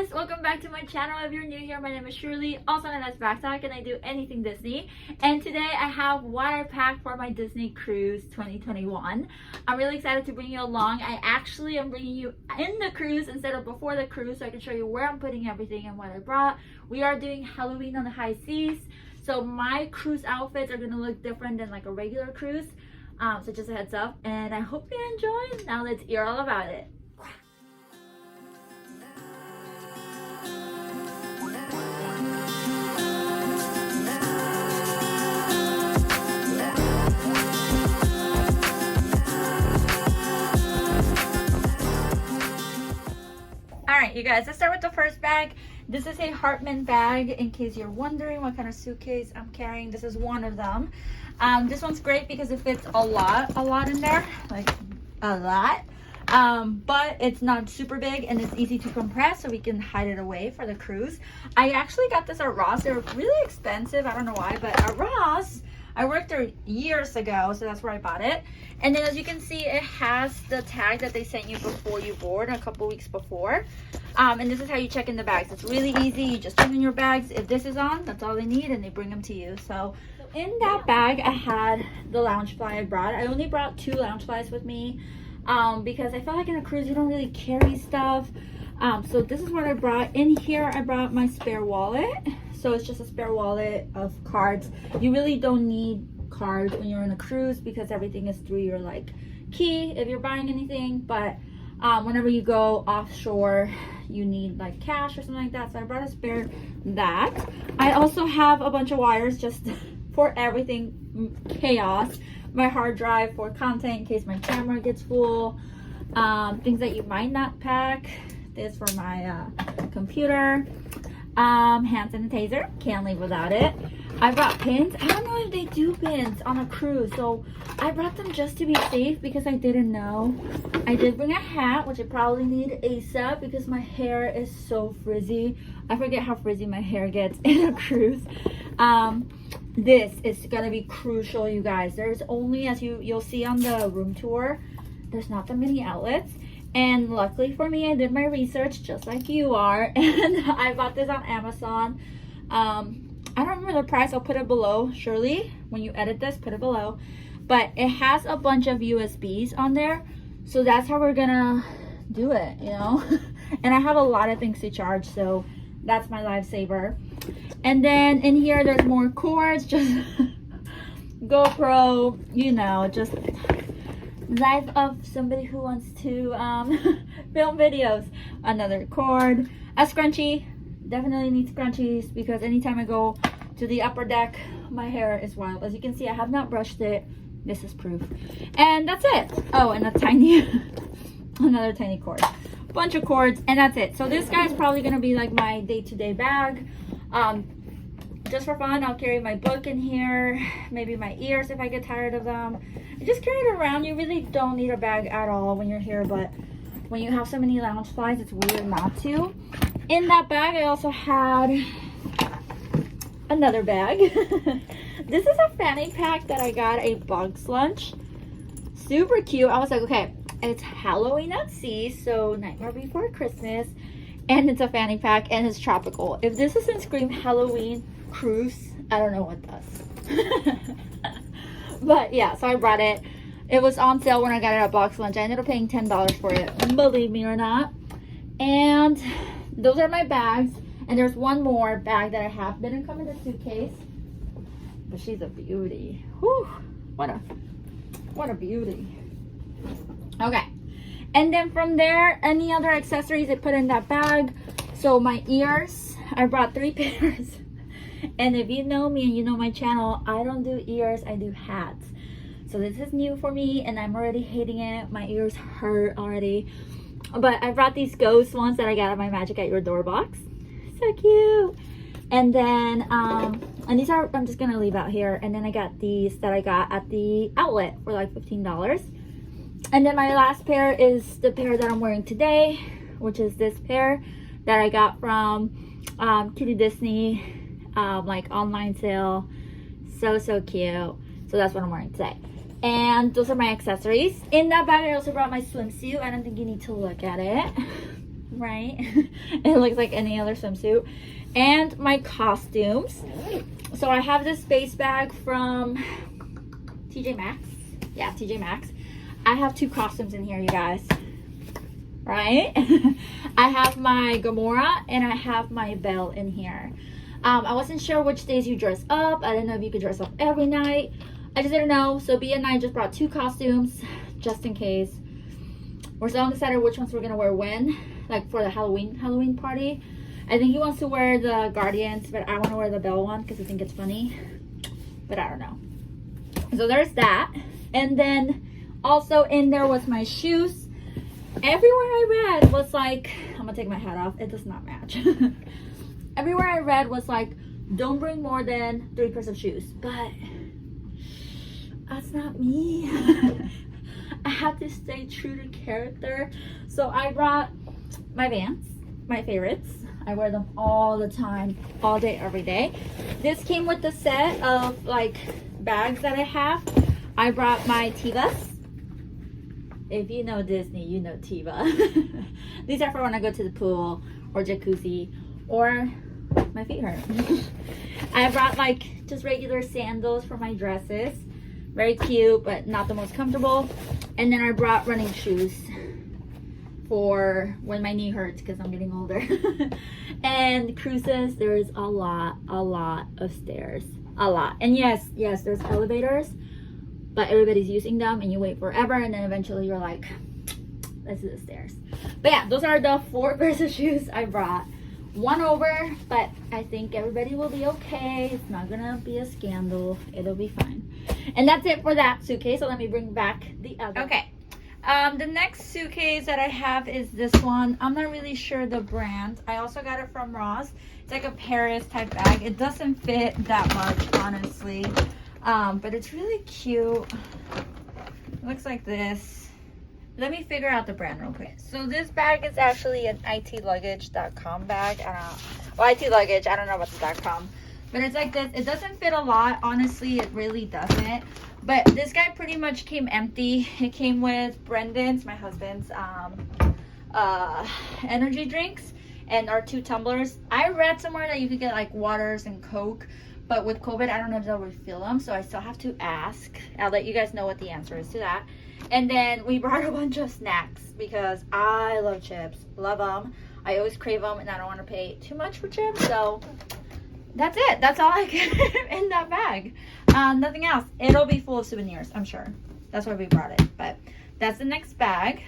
guys, welcome back to my channel. If you're new here, my name is Shirley, also known as Backttalk, and I do anything Disney. And today I have what I packed for my Disney cruise 2021. I'm really excited to bring you along. I actually am bringing you in the cruise instead of before the cruise, so I can show you where I'm putting everything and what I brought. We are doing Halloween on the high seas, so my cruise outfits are going to look different than like a regular cruise. So just a heads up, and I hope you enjoy. Now let's hear all about it. Alright, you guys, let's start with the first bag. This is a Hartman bag, in case you're wondering what kind of suitcase I'm carrying. This is one of them. This one's great because it fits a lot in there, like a lot. But it's not super big and it's easy to compress, so we can hide it away for the cruise. I actually got this at Ross. They're really expensive, I don't know why, but at Ross, I worked there years ago, so that's where I bought it. And then as you can see, it has the tag that they sent you before you board, a couple weeks before. And this is how you check in the bags. It's really easy. You just turn in your bags. If this is on, that's all they need, and they bring them to you. So in that bag, I had the Loungefly I brought. I only brought 2 Loungeflies with me because I felt like in a cruise, you don't really carry stuff. So this is what I brought. In here, I brought my spare wallet. So it's just a spare wallet of cards. You really don't need cards when you're in a cruise because everything is through your like key if you're buying anything. But whenever you go offshore, you need like cash or something like that. So I brought a spare that. I also have a bunch of wires just for everything chaos. My hard drive for content in case my camera gets full. Things that you might not pack. This for my computer. Hand sanitizer, can't leave without it. I brought pins. I don't know if they do pins on a cruise, so I brought them just to be safe because I didn't know. I did bring a hat, which I probably need ASAP because my hair is so frizzy. I forget how frizzy my hair gets in a cruise. This is gonna be crucial, you guys. There's only, as you'll see on the room tour, there's not that many outlets. And luckily for me, I did my research just like you are, and I bought this on Amazon. I don't remember the price. I'll put it below. Surely when you edit this, put it below. But it has a bunch of USBs on there, so that's how we're gonna do it, you know. And I have a lot of things to charge, so that's my lifesaver. And then in here there's more cords, just GoPro, you know, just life of somebody who wants to film videos. Another cord, a scrunchie. Definitely need scrunchies because anytime I go to the upper deck, my hair is wild. As you can see, I have not brushed it. This is proof. And that's it. Oh, and a tiny another tiny cord, bunch of cords, and that's it. So this guy's probably gonna be like my day-to-day bag. Just for fun, I'll carry my book in here, maybe my ears if I get tired of them. I just carry it around. You really don't need a bag at all when you're here, but when you have so many Loungeflies, it's weird not to. In that bag, I also had another bag. This is a fanny pack that I got, a Bug's Lunch. Super cute. I was like, okay, it's Halloween at sea, so Nightmare Before Christmas, and it's a fanny pack, and it's tropical. If this doesn't scream Halloween cruise, I don't know what does. But yeah, so I brought it. It was on sale when I got it at Box Lunch. I ended up paying $10 for it, believe me or not. And those are my bags. And there's one more bag that I have. Didn't come in the suitcase, but she's a beauty. Whew, what a beauty. Okay, and then from there, any other accessories I put in that bag. So my ears, I brought 3 pairs. And if you know me and you know my channel, I don't do ears, I do hats. So this is new for me and I'm already hating it. My ears hurt already. But I brought these ghost ones that I got at my Magic at Your Door box. So cute. And then, and these are, I'm just gonna leave out here. And then I got these that I got at the outlet for like $15. And then my last pair is the pair that I'm wearing today, which is this pair that I got from Kitty Disney. Like online sale. So cute. So that's what I'm wearing today. And those are my accessories. In that bag I also brought my swimsuit. I don't think you need to look at it. right? It looks like any other swimsuit. And my costumes. So I have this space bag from TJ Maxx. Yeah, TJ Maxx. I have 2 costumes in here, you guys. Right? I have my Gamora and I have my Belle in here. I wasn't sure which days you dress up. I didn't know if you could dress up every night. I just didn't know. So B and I just brought 2 costumes just in case. We're still undecided which ones we're gonna wear when, like for the Halloween party. I think he wants to wear the Guardians, but I want to wear the Belle one because I think it's funny. But I don't know. So there's that. And then also in there was my shoes. Everywhere I read was like, I'm gonna take my hat off. It does not match. Everywhere I read was like, don't bring more than 3 pairs of shoes. But that's not me. I have to stay true to character. So I brought my Vans, my favorites. I wear them all the time, all day, every day. This came with the set of like bags that I have. I brought my Tivas. If you know Disney, you know Tiva. These are for when I go to the pool or jacuzzi or my feet hurt. I brought like just regular sandals for my dresses. Very cute, but not the most comfortable. And then I brought running shoes for when my knee hurts because I'm getting older. And cruises, there's a lot of stairs. A lot. And yes, there's elevators, but everybody's using them and you wait forever and then eventually you're like, let's do the stairs. But yeah, those are the 4 pairs of shoes I brought. 1 over, but I think everybody will be okay. It's not gonna be a scandal. It'll be fine. And that's it for that suitcase. So let me bring back the other. Okay. The next suitcase that I have is this one. I'm not really sure the brand. I also got it from Ross. It's like a Paris type bag. It doesn't fit that much, honestly. But it's really cute. It looks like this. Let me figure out the brand real quick. So this bag is actually an itluggage.com bag. Well, IT Luggage, I don't know about the .com. But it's like this. It doesn't fit a lot. Honestly, it really doesn't. But this guy pretty much came empty. It came with Brendan's, my husband's, energy drinks and our 2 tumblers. I read somewhere that you could get like waters and Coke. But with COVID, I don't know if they'll refill them. So I still have to ask. I'll let you guys know what the answer is to that. And then we brought a bunch of snacks because I love chips. Love them. I always crave them and I don't want to pay too much for chips. So that's it. That's all I get in that bag. Nothing else. It'll be full of souvenirs, I'm sure. That's why we brought it. But that's the next bag.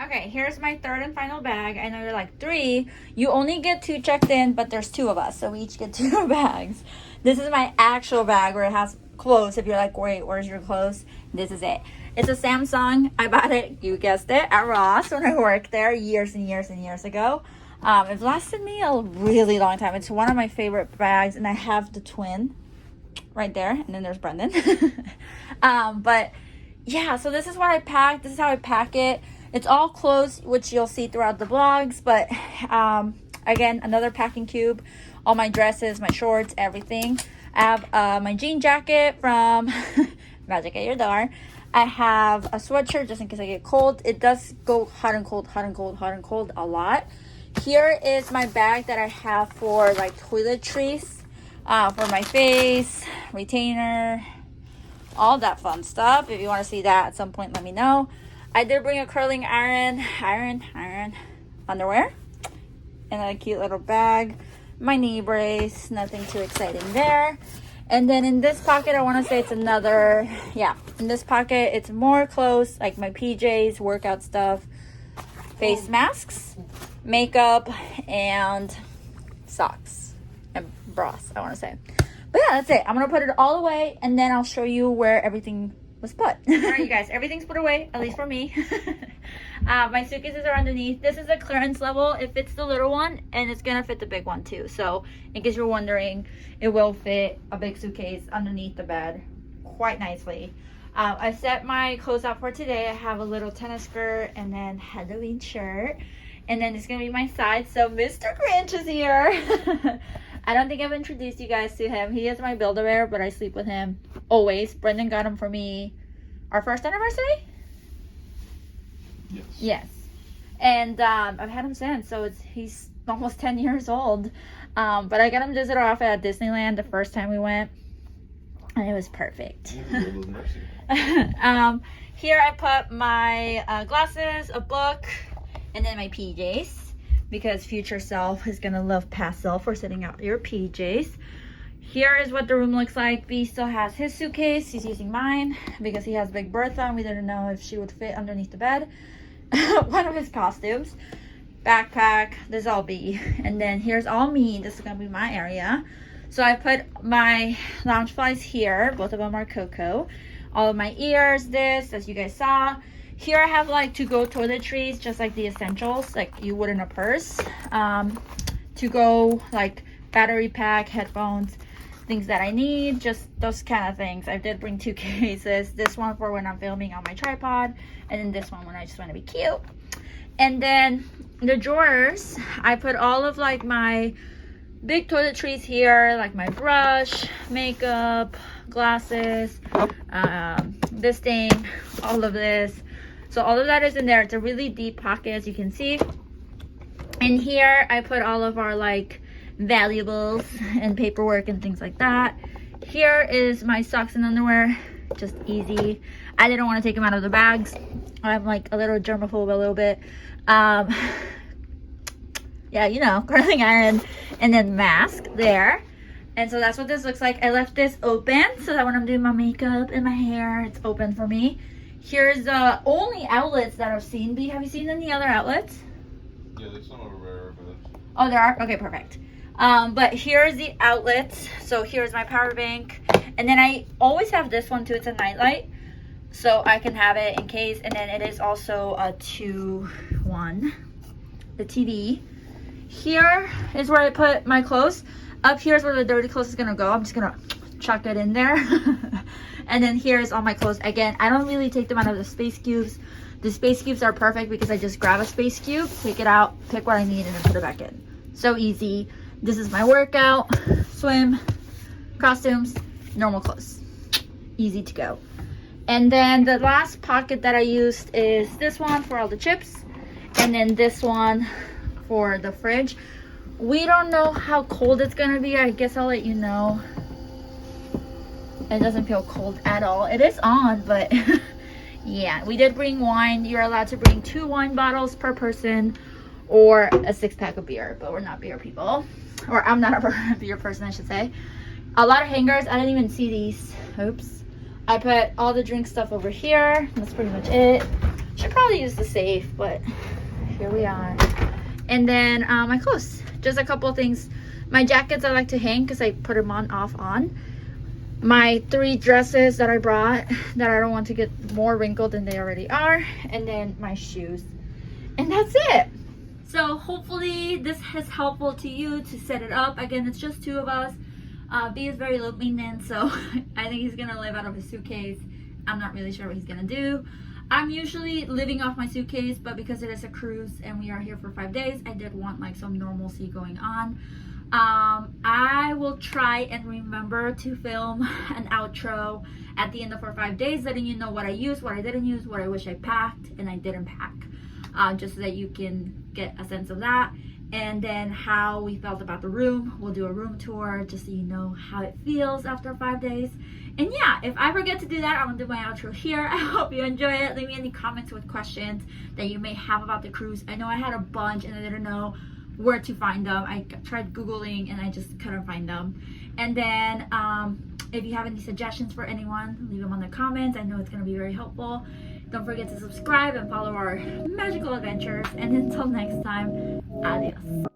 Okay, here's my 3rd and final bag. I know you're like 3. You only get 2 checked in, but there's 2 of us. So we each get 2 bags. This is my actual bag where it has clothes. If you're like, wait, where's your clothes? This is it. It's a Samsung. I bought it, you guessed it, at Ross when I worked there years and years and years ago. It lasted me a really long time. It's one of my favorite bags, and I have the twin right there, and then there's Brendan. But yeah, so this is what I packed. This is how I pack it. It's all clothes, which you'll see throughout the vlogs, but again, another packing cube, all my dresses, my shorts, everything. I have my jean jacket from Magic at Your Door. I have a sweatshirt just in case I get cold. It does go hot and cold, hot and cold, hot and cold a lot. Here is my bag that I have for like toiletries, for my face, retainer, all that fun stuff. If you want to see that at some point, let me know. I did bring a curling iron underwear and a cute little bag. My knee brace, nothing too exciting there. And then in this pocket, I want to say it's another, yeah, in this pocket, it's more clothes, like my PJs, workout stuff, face masks, makeup, and socks and bras, I want to say. But yeah, that's it. I'm going to put it all away, and then I'll show you where everything was put. All right, you guys, everything's put away, at least for me. My suitcases are underneath. This is a clearance level. It fits the little one, and it's gonna fit the big one too. So in case you're wondering, it will fit a big suitcase underneath the bed quite nicely. I set my clothes out for today. I have a little tennis skirt and then Halloween shirt, and then it's gonna be my side. So Mr. Grinch is here. I don't think I've introduced you guys to him. He is my Build-A-Bear, but I sleep with him always. Brendan got him for me our first anniversary. Yes. Yes. And I've had him since, so he's almost 10 years old. But I got him to visit our office at Disneyland the first time we went, and it was perfect. Here I put my glasses, a book, and then my PJs, because future self is gonna love pastel for sitting out your PJs. Here is what the room looks like. B still has his suitcase. He's using mine because he has Big Bertha and we didn't know if she would fit underneath the bed. One of his costumes. Backpack. This is all B. And then here's all me. This is going to be my area. So I put my Loungeflies here. Both of them are Coco. All of my ears, this, as you guys saw. Here I have like to-go toiletries, just like the essentials, like you would in a purse. To-go, like battery pack, headphones, things that I need, just those kind of things. I did bring 2 cases. This one for when I'm filming on my tripod, and then this one when I just want to be cute. And then the drawers, I put all of like my big toiletries here, like my brush, makeup, glasses, this thing, all of this. So all of that is in there. It's a really deep pocket, as you can see. And here I put all of our like valuables and paperwork and things like that. Here is my socks and underwear, just easy. I didn't want to take them out of the bags. I'm like a little germaphobe a little bit. Yeah, you know, curling iron, and then mask there. And so that's what this looks like. I left this open so that when I'm doing my makeup and my hair, it's open for me. Here's the only outlets that I've seen. B, have you seen any other outlets? Yeah, there's some over there. Oh, there are? Okay, perfect. But here's the outlets. So here's my power bank. And then I always have this one too. It's a nightlight. So I can have it in case. And then it is also a 2-1. The TV. Here is where I put my clothes. Up here is where the dirty clothes is going to go. I'm just going to chuck it in there. And then here's all my clothes. Again, I don't really take them out of the space cubes. The space cubes are perfect because I just grab a space cube, take it out, pick what I need, and then put it back in. So easy. This is my workout, swim, costumes, normal clothes. Easy to go. And then the last pocket that I used is this one for all the chips. And then this one for the fridge. We don't know how cold it's going to be. I guess I'll let you know. It doesn't feel cold at all. It is on, but yeah, we did bring wine. You're allowed to bring 2 wine bottles per person or a 6-pack of beer, but we're not beer people. Or I'm not a beer person, I should say. A lot of hangers. I didn't even see these. Oops. I put all the drink stuff over here. That's pretty much it. Should probably use the safe, but here we are. And then my clothes. Just a couple of things. My jackets I like to hang because I put them on, off, on. My 3 dresses that I brought that I don't want to get more wrinkled than they already are. And then my shoes. And that's it. So hopefully this is helpful to you to set it up. Again, it's just 2 of us. B is very low maintenance, so I think he's gonna live out of his suitcase. I'm not really sure what he's gonna do. I'm usually living off my suitcase, but because it is a cruise and we are here for 5 days, I did want like some normalcy going on. I will try and remember to film an outro at the end of our 5 days, letting you know what I used, what I didn't use, what I wish I packed and I didn't pack, just so that you can get a sense of that. And then how we felt about the room. We'll do a room tour just so you know how it feels after 5 days. And yeah, if I forget to do that, I'm gonna do my outro here. I hope you enjoy it. Leave me any comments with questions that you may have about the cruise. I know I had a bunch and I didn't know where to find them. I tried Googling and I just couldn't find them. And then if you have any suggestions for anyone, leave them on the comments. I know it's gonna be very helpful. Don't forget to subscribe and follow our magical adventures. And until next time, adios.